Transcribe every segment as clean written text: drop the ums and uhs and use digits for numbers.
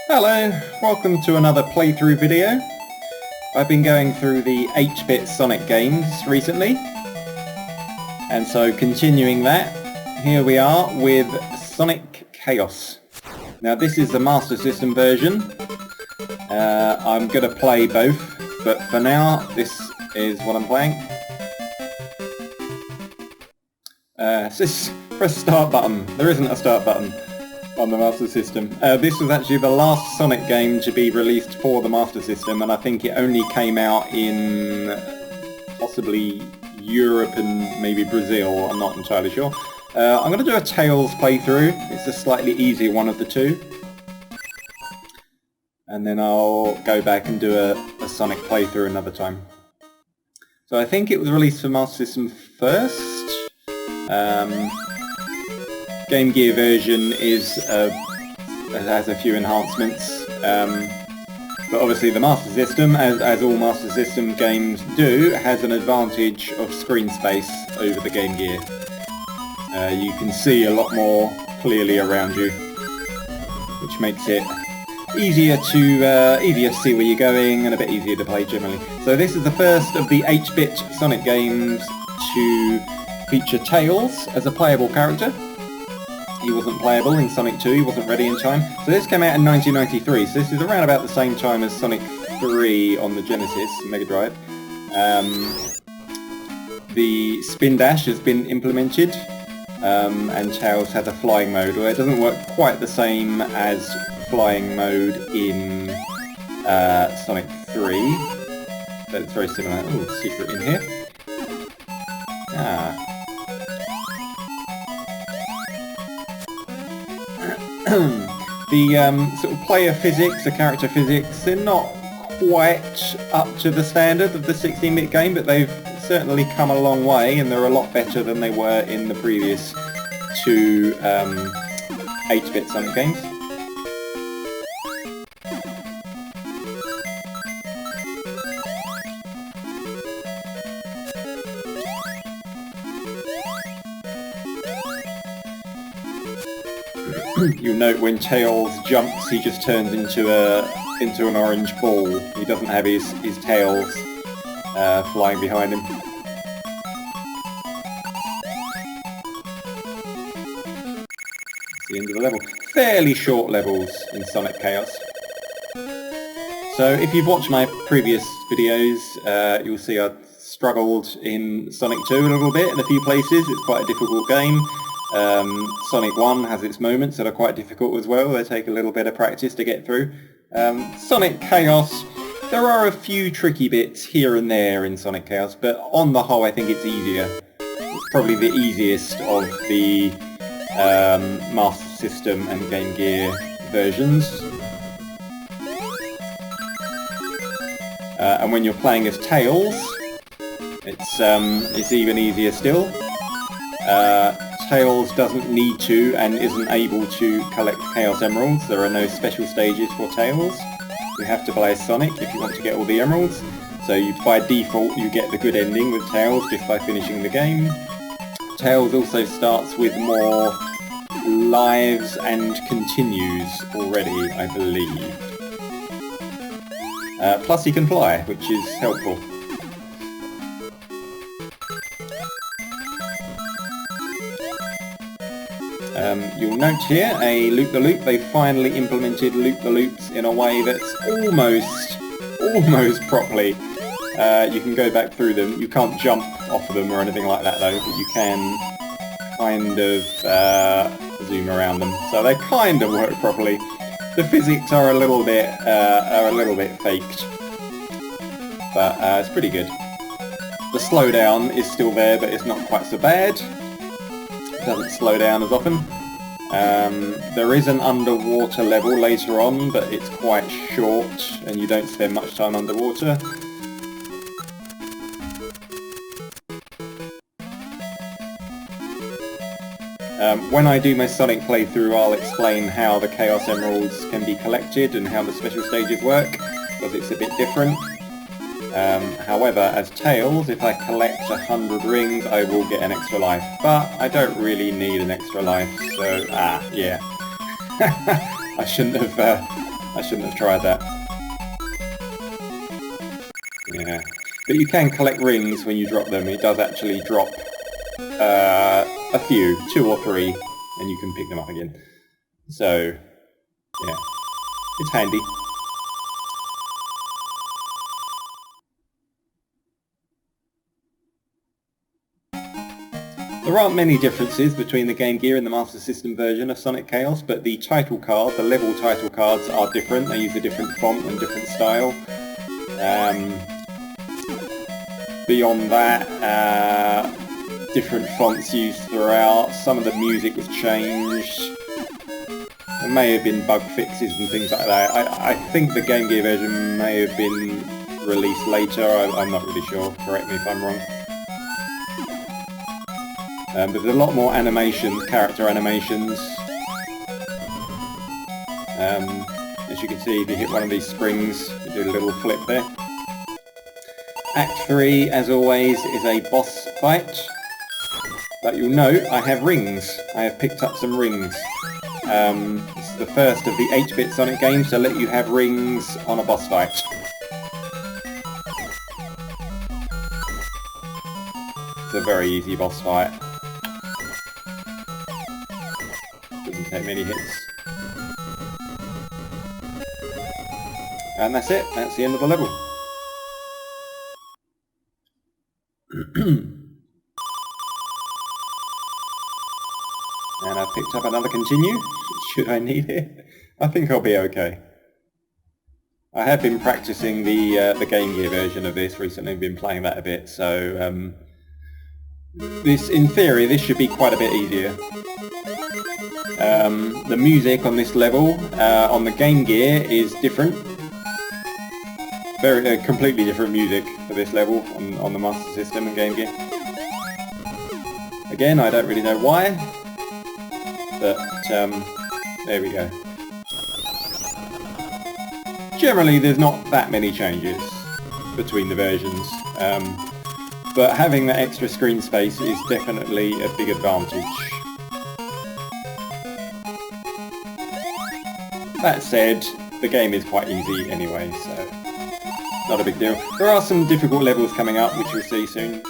Hello, welcome to another playthrough video. I've been going through the 8-bit Sonic games recently, and so continuing that, here we are with Sonic Chaos. Now this is the Master System version. I'm going to play both, but for now this is what I'm playing. Press start button. There isn't a start button on the Master System. This was actually the last Sonic game to be released for the Master System, and I think it only came out in possibly Europe and maybe Brazil, I'm not entirely sure. I'm going to do a Tails playthrough. It's a slightly easier one of the two. And then I'll go back and do a Sonic playthrough another time. So I think it was released for Master System first. GameGear version has a few enhancements, but obviously the Master System, as all Master System games do, has an advantage of screen space over the GameGear. You can see a lot more clearly around you, which makes it easier to see where you're going and a bit easier to play generally. So this is the first of the 8-bit Sonic games to feature Tails as a playable character. He wasn't playable in Sonic 2, he wasn't ready in time. So this came out in 1993, so this is around about the same time as Sonic 3 on the Genesis, Mega Drive. The spin dash has been implemented, and Tails has a flying mode, although it doesn't work quite the same as flying mode in Sonic 3, but it's very similar. Oh, secret in here. The sort of player physics, the character physics, they're not quite up to the standard of the 16-bit game, but they've certainly come a long way, and they're a lot better than they were in the previous two 8-bit Sonic games. You'll note when Tails jumps, he just turns into an orange ball. He doesn't have his tails flying behind him. That's the end of the level. Fairly short levels in Sonic Chaos. So if you've watched my previous videos, you'll see I struggled in Sonic 2 a little bit in a few places. It's quite a difficult game. Sonic 1 has its moments that are quite difficult as well. They take a little bit of practice to get through. Sonic Chaos, there are a few tricky bits here and there in Sonic Chaos, but on the whole I think it's easier. It's probably the easiest of the Master System and Game Gear versions. And when you're playing as Tails, it's even easier still. Tails doesn't need to and isn't able to collect Chaos Emeralds. There are no special stages for Tails. You have to play as Sonic if you want to get all the Emeralds. So by default you get the good ending with Tails just by finishing the game. Tails also starts with more lives and continues already, I believe. Plus he can fly, which is helpful. You'll note here a loop-the-loop. They finally implemented loop-the-loops in a way that's almost properly. You can go back through them. You can't jump off of them or anything like that though, but you can kind of zoom around them. So they kind of work properly. The physics are a little bit faked, but it's pretty good. The slowdown is still there, but it's not quite so bad. Doesn't slow down as often. There is an underwater level later on, but it's quite short and you don't spend much time underwater. When I do my Sonic playthrough, I'll explain how the Chaos Emeralds can be collected and how the special stages work, because it's a bit different. However, as Tails, if I collect 100 rings, I will get an extra life. But I don't really need an extra life, so, yeah. I shouldn't have I shouldn't have tried that. Yeah. But you can collect rings when you drop them. It does actually drop a few, 2 or 3, and you can pick them up again. So, yeah, it's handy. There aren't many differences between the Game Gear and the Master System version of Sonic Chaos, but the title card, the level title cards, are different. They use a different font and different style. Beyond that, different fonts used throughout. Some of the music was changed. There may have been bug fixes and things like that. I think the Game Gear version may have been released later. I'm not really sure. Correct me if I'm wrong. But there's a lot more animations, character animations. As you can see, if you hit one of these springs, you do a little flip there. Act 3, as always, is a boss fight. But you'll note I have rings. I have picked up some rings. It's the first of the 8-bit Sonic games to let you have rings on a boss fight. It's a very easy boss fight. Doesn't take many hits. And that's it. That's the end of the level. And I've picked up another continue, should I need it. I think I'll be okay. I have been practicing the Game Gear version of this recently, I've been playing that a bit, so this, in theory, this should be quite a bit easier. The music on this level, on the Game Gear, is different. Very completely different music for this level on the Master System and Game Gear. Again, I don't really know why, but there we go. Generally, there's not that many changes between the versions, but having that extra screen space is definitely a big advantage. That said, the game is quite easy anyway, so not a big deal. There are some difficult levels coming up, which you'll see soon.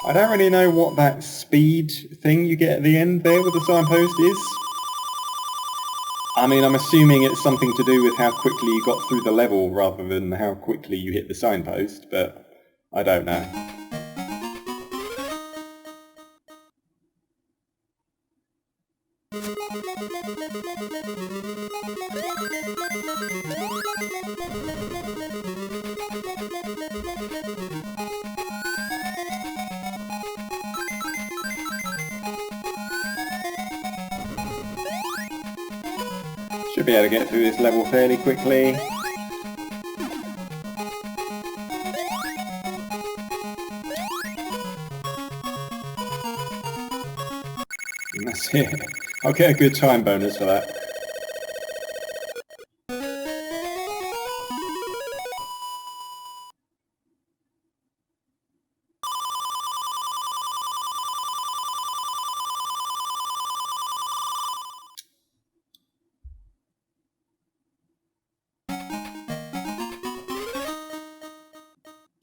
I don't really know what that speed thing you get at the end there with the signpost is. I mean, I'm assuming it's something to do with how quickly you got through the level rather than how quickly you hit the signpost, but I don't know. Should be able to get through this level fairly quickly. And that's it. I'll get a good time bonus for that.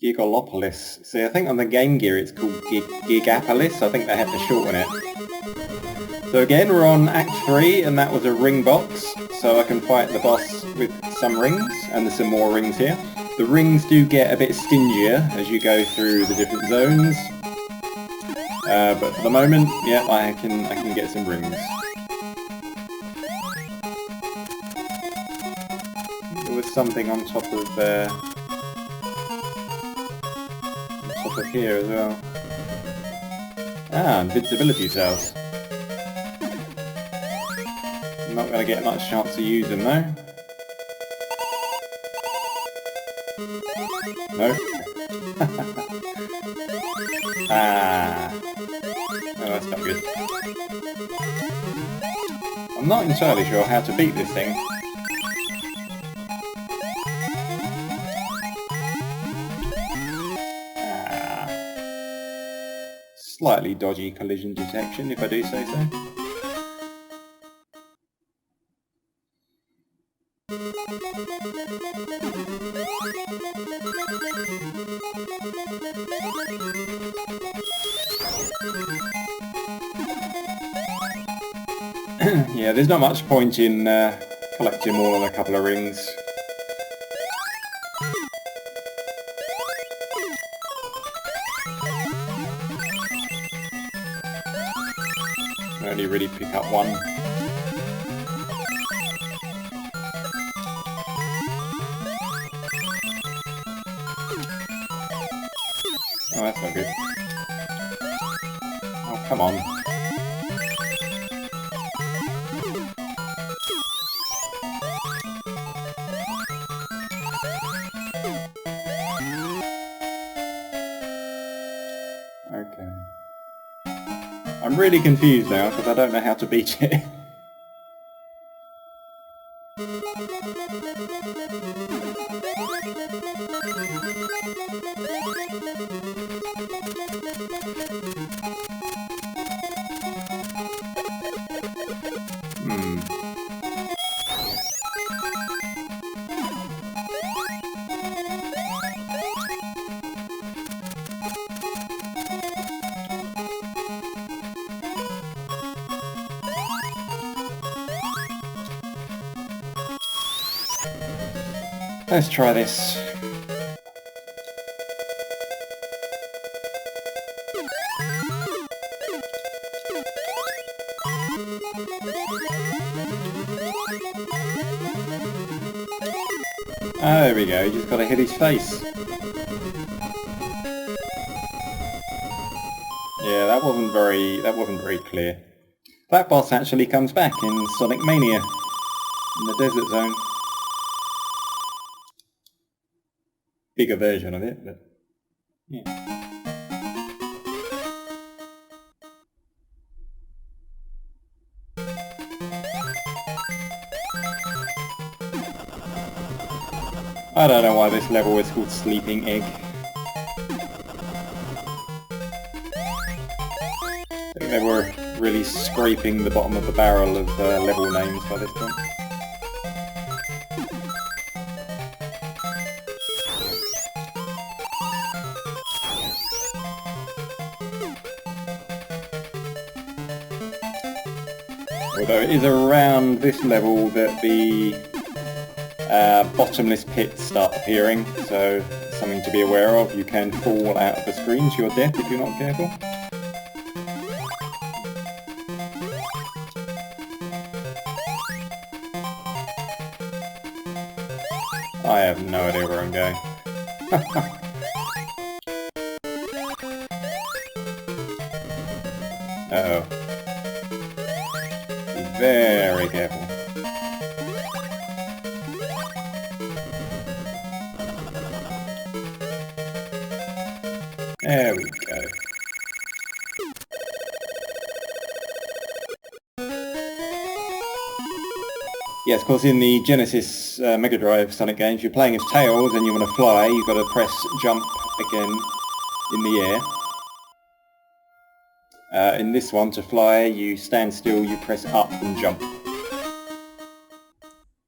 Gigalopolis. See, I think on the Game Gear it's called Gigapolis. I think they had to shorten it. So again, we're on Act 3, and that was a ring box, so I can fight the boss with some rings, and there's some more rings here. The rings do get a bit stingier as you go through the different zones. But for the moment, yeah, I can get some rings. There was something on top of here as well. Ah, invincibility cells. I'm not going to get much chance to use them though. No. Ah. that's not good. I'm not entirely sure how to beat this thing. Slightly dodgy collision detection, if I do say so. Yeah, there's not much point in collecting more than a couple of rings. I only really pick up one. Oh, that's not good. Oh, come on. Okay. I'm really confused now because I don't know how to beat it. Let's try this. Ah, there we go, you just gotta hit his face. Yeah, that wasn't very clear. That boss actually comes back in Sonic Mania, in the desert zone. Bigger version of it, but yeah. I don't know why this level is called Sleeping Egg. I think they were really scraping the bottom of the barrel of level names by this point. Although it is around this level that the bottomless pits start appearing, so something to be aware of. You can fall out of the screen to your death if you're not careful. I have no idea where I'm going. Uh-oh. Be very careful. There we go. Yes, of course, in the Genesis Mega Drive Sonic games, you're playing as Tails and you want to fly, you've got to press jump again in the air. In this one, to fly, you stand still, you press up and jump.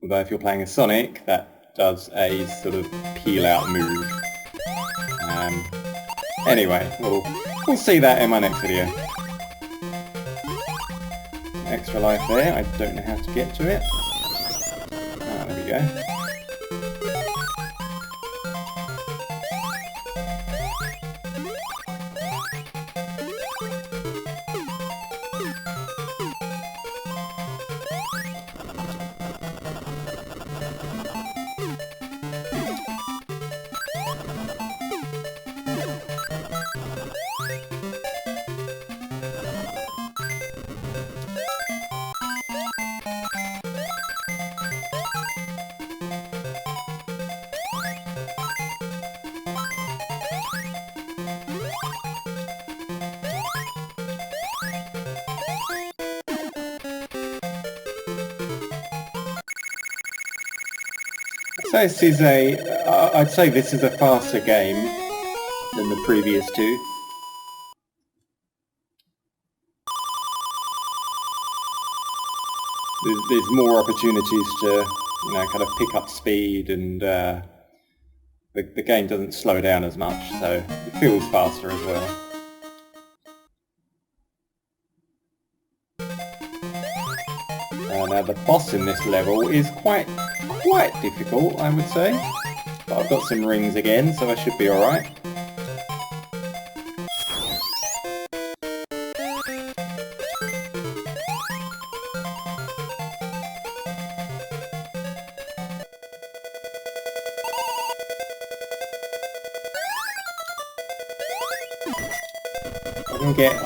Although if you're playing as Sonic, that does a sort of peel-out move. Anyway, we'll see that in my next video. Extra life there, I don't know how to get to it. Ah, there we go. So this is I'd say this is a faster game than the previous two. There's more opportunities to, you know, kind of pick up speed, and the game doesn't slow down as much, so it feels faster as well. Now the boss in this level is quite difficult, I would say. But I've got some rings again, so I should be alright.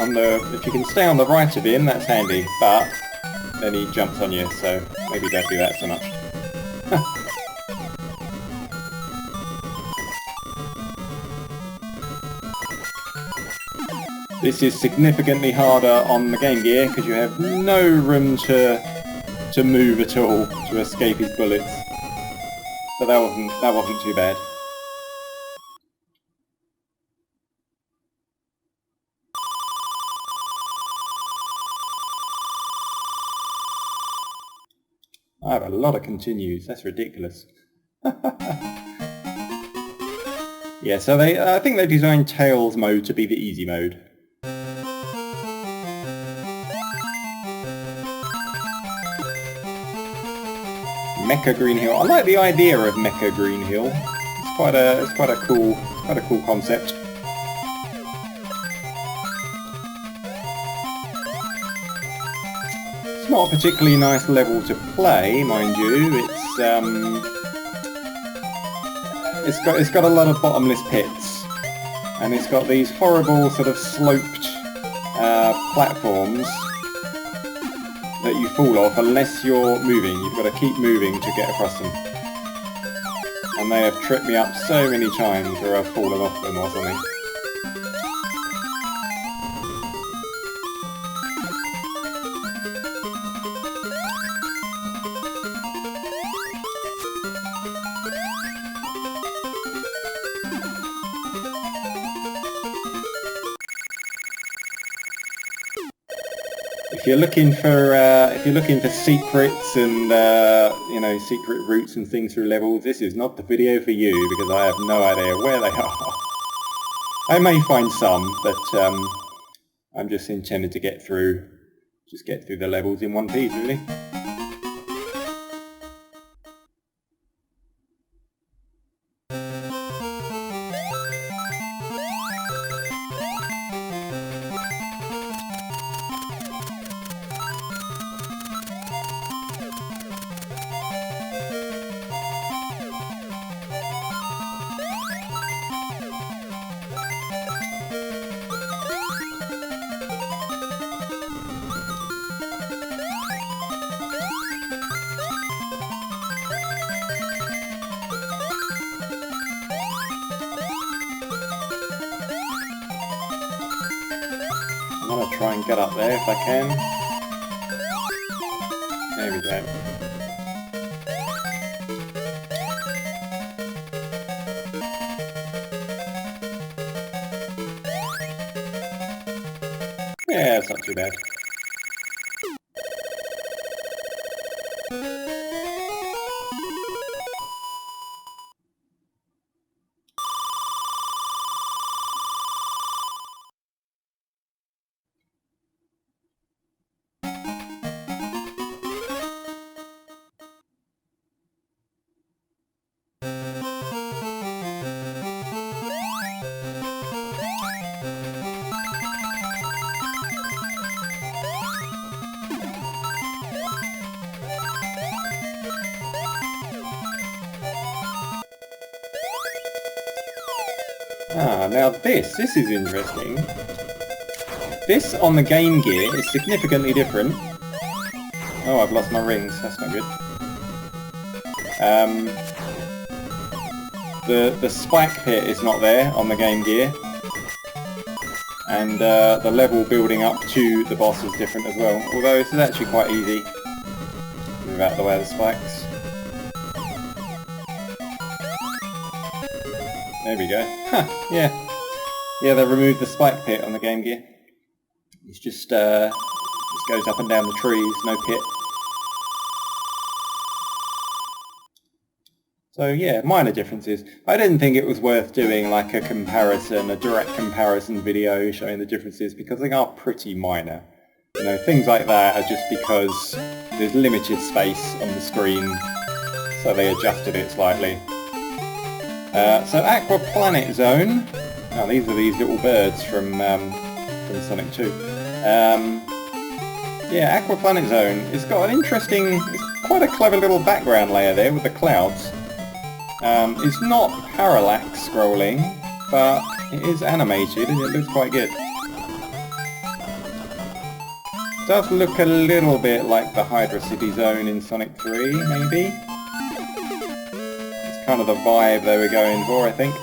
If you can stay on the right of him, that's handy, but then he jumps on you, so maybe don't do that so much. This is significantly harder on the Game Gear because you have no room to move at all to escape his bullets. But that wasn't too bad. I have a lot of continues, that's ridiculous. Yeah, so I think they designed Tails mode to be the easy mode. Mecca Green Hill. I like the idea of Mecca Green Hill. It's quite a cool concept. It's not a particularly nice level to play, mind you. It's got a lot of bottomless pits, and it's got these horrible sort of sloped platforms that you fall off unless you're moving. You've got to keep moving to get across them. And they have tripped me up so many times where I've fallen off them or something. If you're looking for secrets and you know, secret routes and things through levels, this is not the video for you because I have no idea where they are. I may find some, but I'm just intended to get through the levels in one piece, really. I'm going to try and get up there if I can. There we go. Yeah, it's not too bad. Ah, now this is interesting. This on the Game Gear is significantly different. Oh, I've lost my rings, that's not good. The spike pit is not there on the Game Gear. And the level building up to the boss is different as well. Although this is actually quite easy. Move out of the way of the spikes. There we go. Huh, yeah. Yeah, they removed the spike pit on the Game Gear. It's just goes up and down the trees, no pit. So yeah, minor differences. I didn't think it was worth doing like a comparison, a direct comparison video showing the differences because they are pretty minor. You know, things like that are just because there's limited space on the screen, so they adjusted it slightly. So Aqua Planet Zone. Now these are these little birds from Sonic 2. Yeah, Aqua Planet Zone. It's got an interesting, it's quite a clever little background layer there with the clouds. It's not parallax scrolling, but it is animated and it looks quite good. It does look a little bit like the Hydra City Zone in Sonic 3, maybe? It's kind of the vibe they were going for, I think.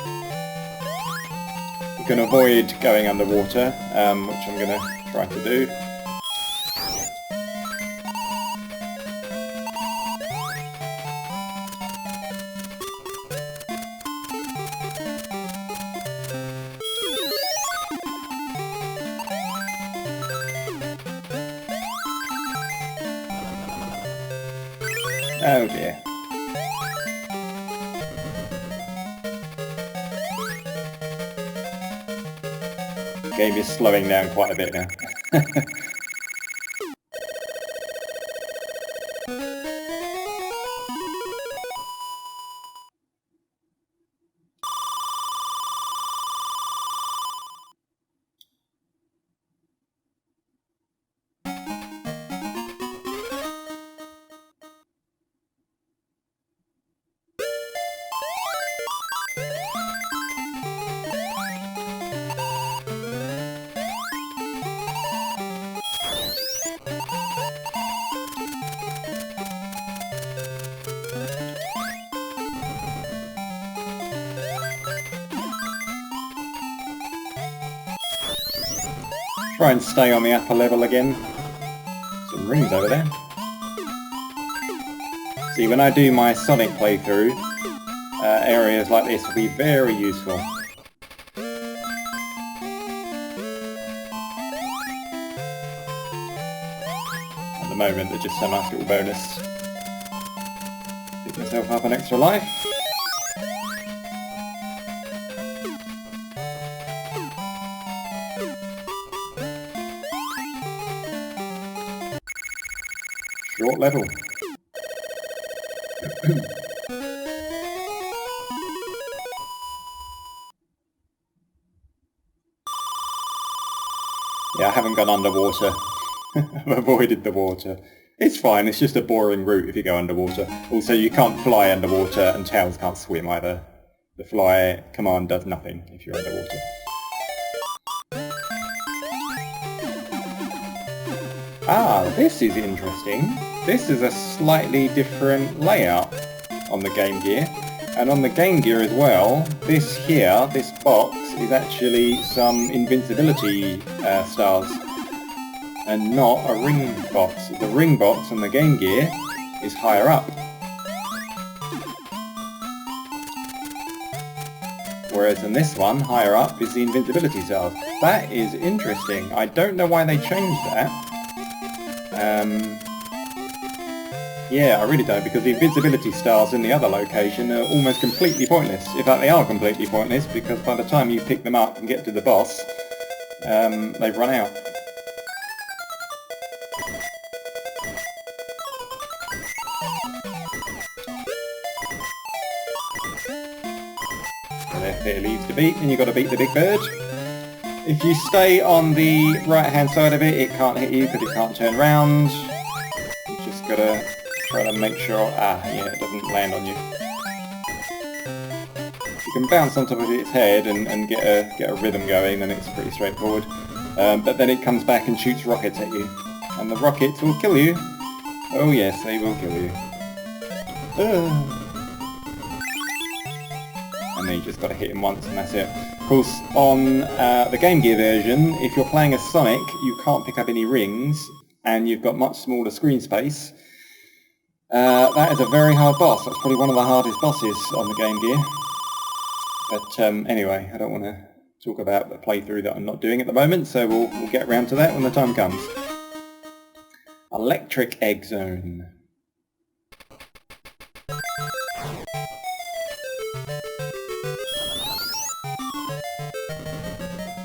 You can avoid going underwater, which I'm going to try to do. Oh dear. The game is slowing down quite a bit now. Try and stay on the upper level again. Some rings over there. See, when I do my Sonic playthrough, areas like this will be very useful. At the moment, they're just a nice little bonus. Pick myself up an extra life. Short level. Yeah, I haven't gone underwater. I've avoided the water. It's fine, it's just a boring route if you go underwater. Also, you can't fly underwater and Tails can't swim either. The fly command does nothing if you're underwater. Ah, this is interesting. This is a slightly different layout on the Game Gear. And on the Game Gear as well, this here, this box, is actually some invincibility stars. And not a ring box. The ring box on the Game Gear is higher up. Whereas in this one, higher up, is the invincibility stars. That is interesting. I don't know why they changed that. Yeah, I really don't, because the invincibility stars in the other location are almost completely pointless. In fact, they are completely pointless, because by the time you pick them up and get to the boss, they've run out. So there's bit of leaves to beat, and you've got to beat the big bird. If you stay on the right-hand side of it, it can't hit you because it can't turn round. You've just got to try to make sure, yeah, it doesn't land on you. You can bounce on top of its head and get a rhythm going, then it's pretty straightforward. But then it comes back and shoots rockets at you. And the rockets will kill you. Oh yes, they will kill you. And then you just got to hit him once and that's it. Of course, on the Game Gear version, if you're playing as Sonic, you can't pick up any rings, and you've got much smaller screen space. That is a very hard boss. That's probably one of the hardest bosses on the Game Gear. But anyway, I don't want to talk about the playthrough that I'm not doing at the moment, so we'll get around to that when the time comes. Electric Egg Zone.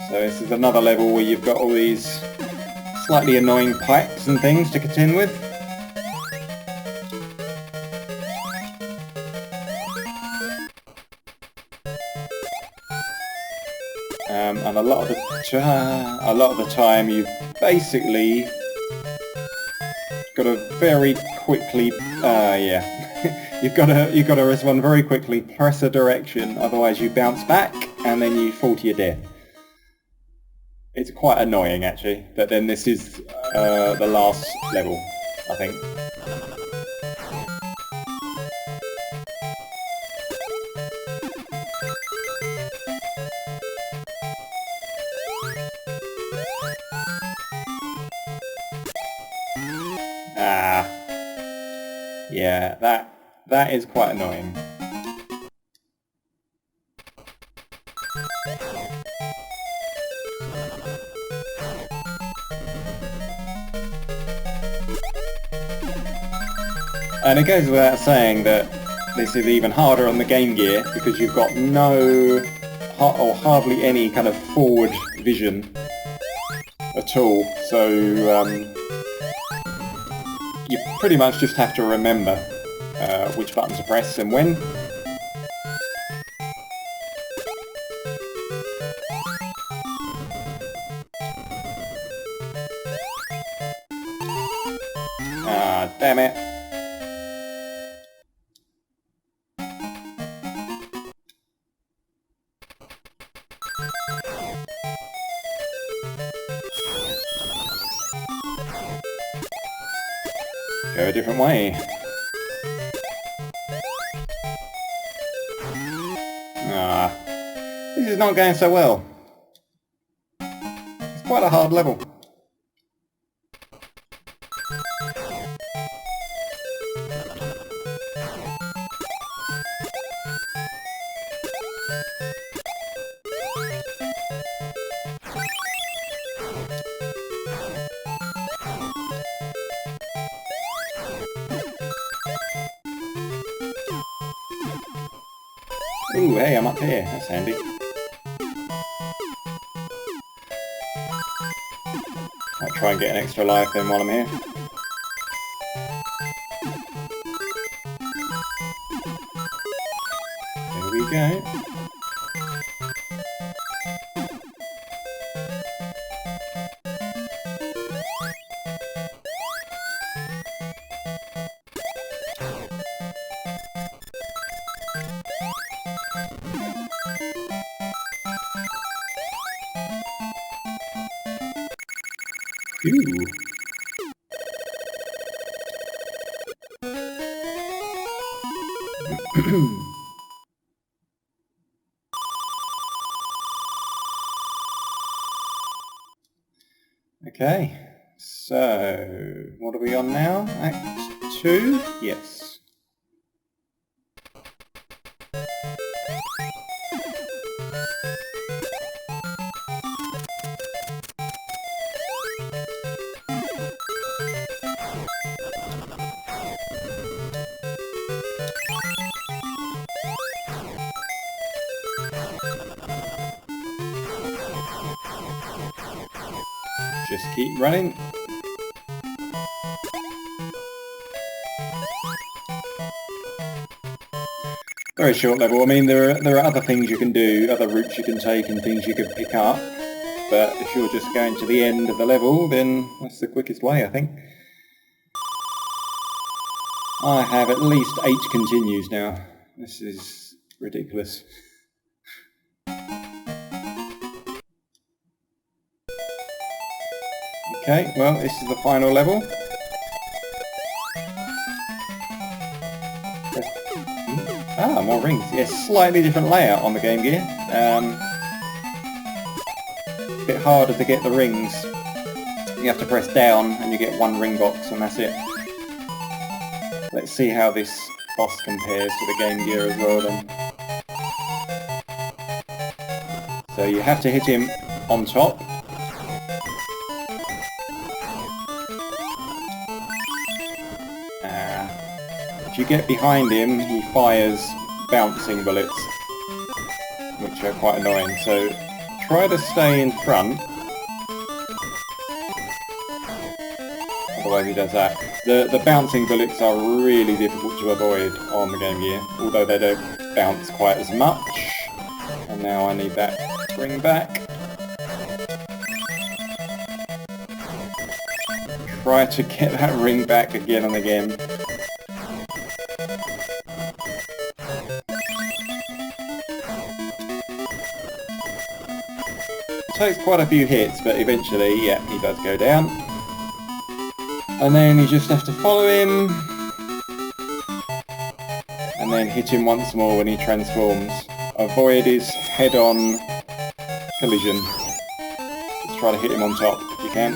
So this is another level where you've got all these slightly annoying pipes and things to contend with. And a lot of the time you've basically got to very quickly, you've got to respond very quickly, press a direction, otherwise you bounce back and then you fall to your death. It's quite annoying actually, but then this is the last level, I think. Yeah, that is quite annoying. And it goes without saying that this is even harder on the Game Gear because you've got no or hardly any kind of forward vision at all. So you pretty much just have to remember which button to press and when. Ah, damn it. Go a different way. Ah, this is not going so well. It's quite a hard level. Ooh, hey, I'm up here. That's handy. I'll try and get an extra life then while I'm here. There we go. Ooh. Okay, so what are we on now? Act 2? Yes. Just keep running. Very short level. I mean, there are other things you can do, other routes you can take and things you can pick up. But if you're just going to the end of the level, then that's the quickest way, I think. I have at least 8 continues now. This is ridiculous. Okay, well, this is the final level. Ah, more rings. Yes, slightly different layout on the Game Gear. A bit harder to get the rings. You have to press down and you get one ring box and that's it. Let's see how this boss compares to the Game Gear as well then. So you have to hit him on top. If you get behind him, he fires bouncing bullets, which are quite annoying. So try to stay in front. Otherwise he does that. The bouncing bullets are really difficult to avoid on the GameGear, although they don't bounce quite as much. And now I need that ring back. Try to get that ring back again and again. It takes quite a few hits, but eventually, yeah, he does go down. And then you just have to follow him, and then hit him once more when he transforms. Avoid his head-on collision. Just try to hit him on top if you can.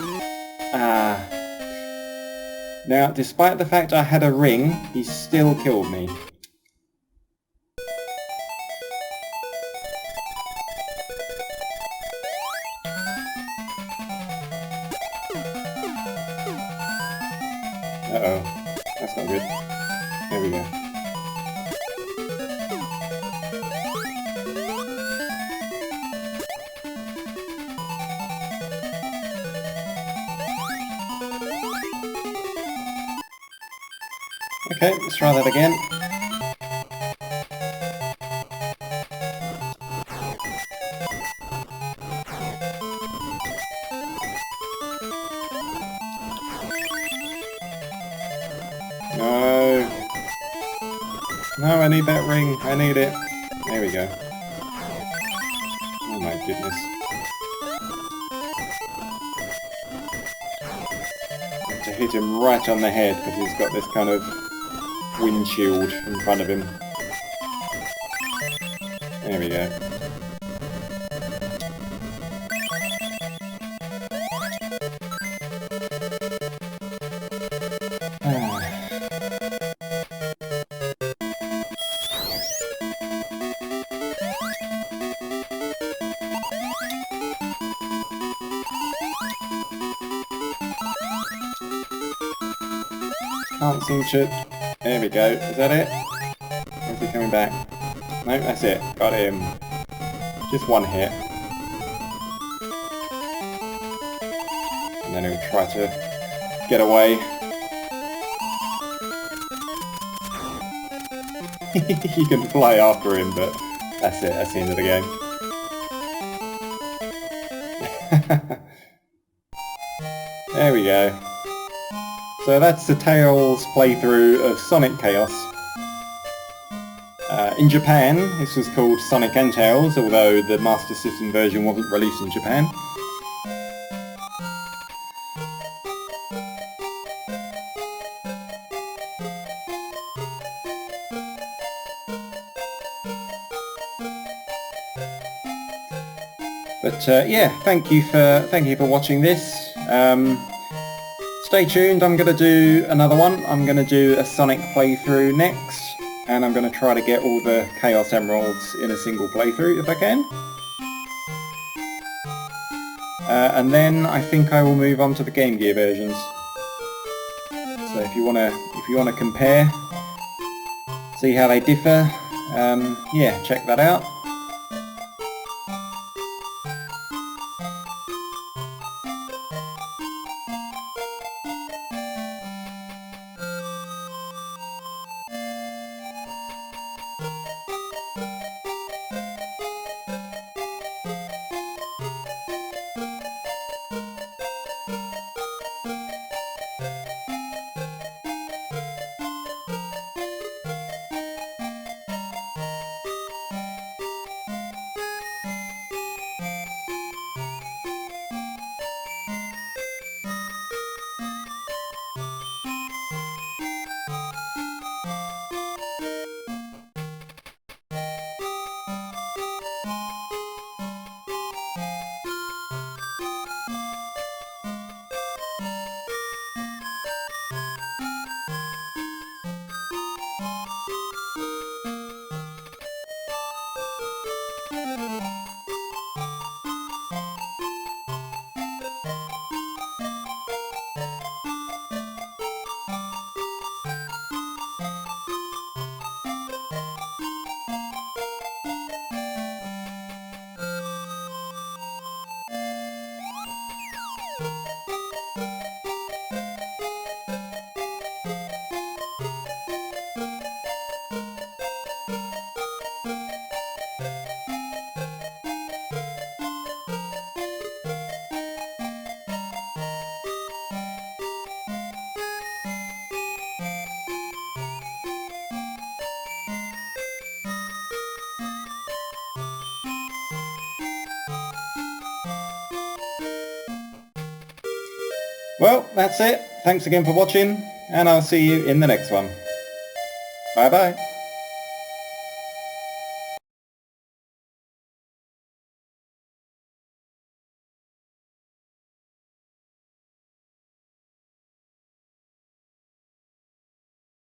Now, despite the fact I had a ring, he still killed me. Uh-oh, that's not good. There we go. Okay, let's try that again. No. No, I need that ring. I need it. There we go. Oh my goodness. I have to hit him right on the head because he's got this kind of windshield in front of him. There we go. Can't seem to... There we go. Is that it? Or is he coming back? No, that's it. Got him. Just one hit. And then he'll try to get away. You can fly after him, but that's it. That's the end of the game. There we go. So that's the Tails playthrough of Sonic Chaos. In Japan, this was called Sonic and Tails, although the Master System version wasn't released in Japan. But yeah, thank you for watching this. Stay tuned, I'm going to do another one. I'm going to do a Sonic playthrough next, and I'm going to try to get all the Chaos Emeralds in a single playthrough if I can. And then I think I will move on to the GameGear versions. So if you wanna compare, see how they differ, yeah, check that out. Well, that's it. Thanks again for watching, and I'll see you in the next one. Bye bye.